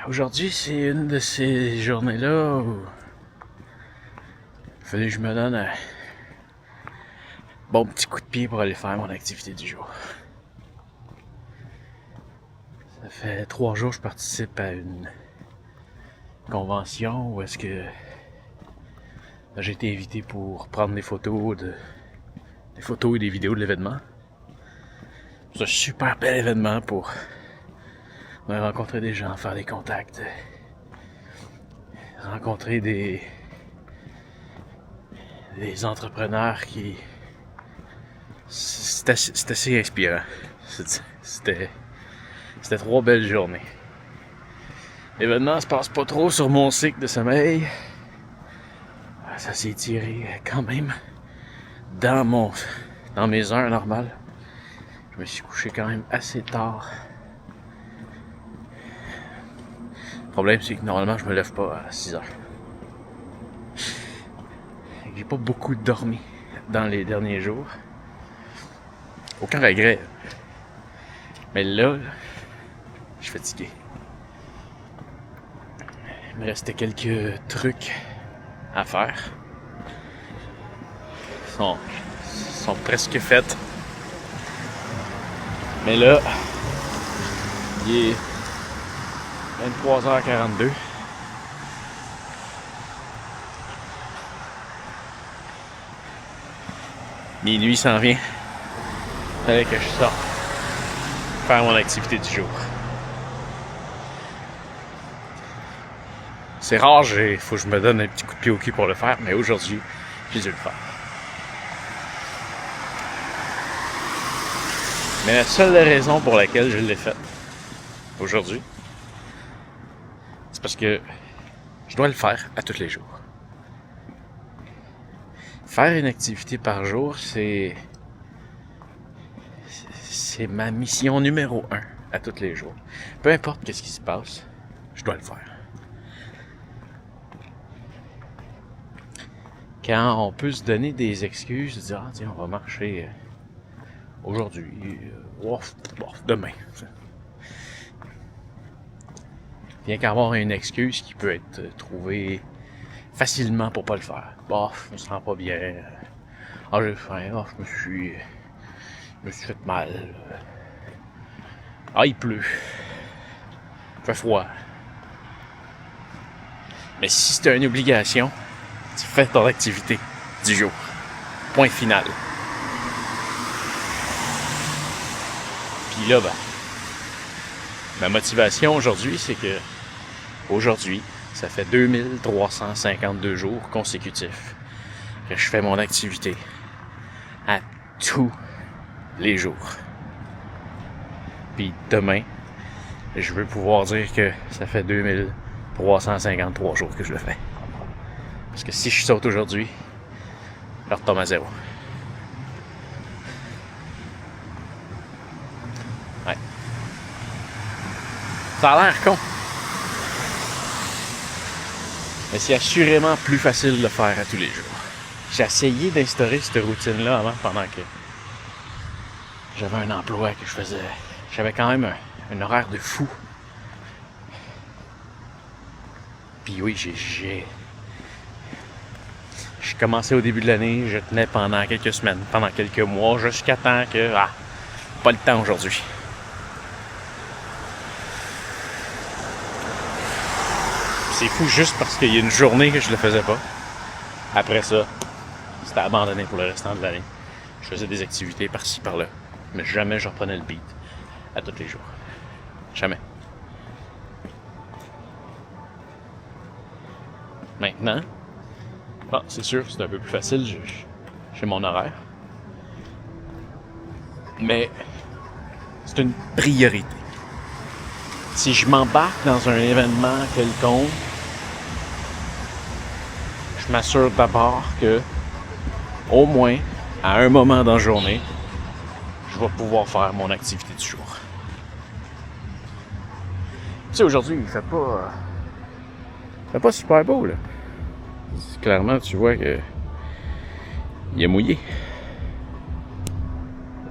Aujourd'hui, c'est une de ces journées-là où il fallait que je me donne un bon petit coup de pied pour aller faire mon activité du jour. Ça fait 3 jours que je participe à une convention où est-ce que j'ai été invité pour prendre des photos et des vidéos de l'événement. C'est un super bel événement pour rencontrer des gens, faire des contacts, rencontrer des entrepreneurs qui... C'est assez inspirant. C'était 3 belles journées. L'événement se passe pas trop sur mon cycle de sommeil. Ça s'est tiré quand même dans mes heures normales. Je me suis couché quand même assez tard. Le problème, c'est que normalement, je me lève pas à 6 heures. J'ai pas beaucoup dormi dans les derniers jours. Aucun regret. Mais là, je suis fatigué. Il me restait quelques trucs à faire. Ils sont presque faits. Mais là, il est 23h42. Minuit s'en vient. Il fallait que je sorte faire mon activité du jour. C'est rare, il faut que je me donne un petit coup de pied au cul pour le faire, mais aujourd'hui, j'ai dû le faire. Mais la seule raison pour laquelle je l'ai fait aujourd'hui, c'est parce que je dois le faire à tous les jours. Faire une activité par jour, c'est ma mission numéro 1 à tous les jours. Peu importe qu'est-ce qui se passe, je dois le faire. Quand on peut se donner des excuses, se dire « Ah tiens, on va marcher aujourd'hui, demain. » Bien qu'avoir une excuse qui peut être trouvée facilement pour pas le faire. Je me sens pas bien. J'ai faim. Je me suis fait mal. Il pleut. Il fait froid. Mais si c'est une obligation, tu fais ton activité du jour. Point final. Puis là, ma motivation aujourd'hui, c'est que aujourd'hui, ça fait 2352 jours consécutifs que je fais mon activité à tous les jours. Puis demain, je veux pouvoir dire que ça fait 2353 jours que je le fais. Parce que si je saute aujourd'hui, je retombe à 0. Ouais. Ça a l'air con. Mais c'est assurément plus facile de le faire à tous les jours. J'ai essayé d'instaurer cette routine-là avant, pendant que j'avais un emploi que je faisais. J'avais quand même un horaire de fou. Puis oui, j'ai commencé au début de l'année, je tenais pendant quelques semaines, pendant quelques mois, jusqu'à temps que, pas le temps aujourd'hui. C'est fou juste parce qu'il y a une journée que je le faisais pas. Après ça, c'était abandonné pour le restant de l'année. Je faisais des activités par-ci, par-là. Mais jamais je reprenais le beat à tous les jours. Jamais. Maintenant, c'est sûr, c'est un peu plus facile. J'ai mon horaire. Mais c'est une priorité. Si je m'embarque dans un événement quelconque, je m'assure d'abord que, au moins, à un moment dans la journée, je vais pouvoir faire mon activité du jour. Tu sais, aujourd'hui, il fait pas super beau, là. Clairement, tu vois que il est mouillé.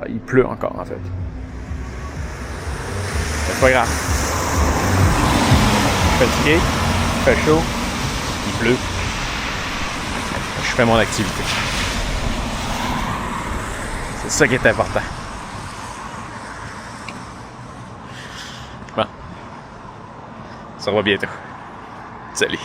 Il pleut encore, en fait. C'est pas grave. suis fatigué, il fait chaud, il pleut. Je fais mon activité. C'est ça qui est important. Bon. On se revoit bientôt. Salut.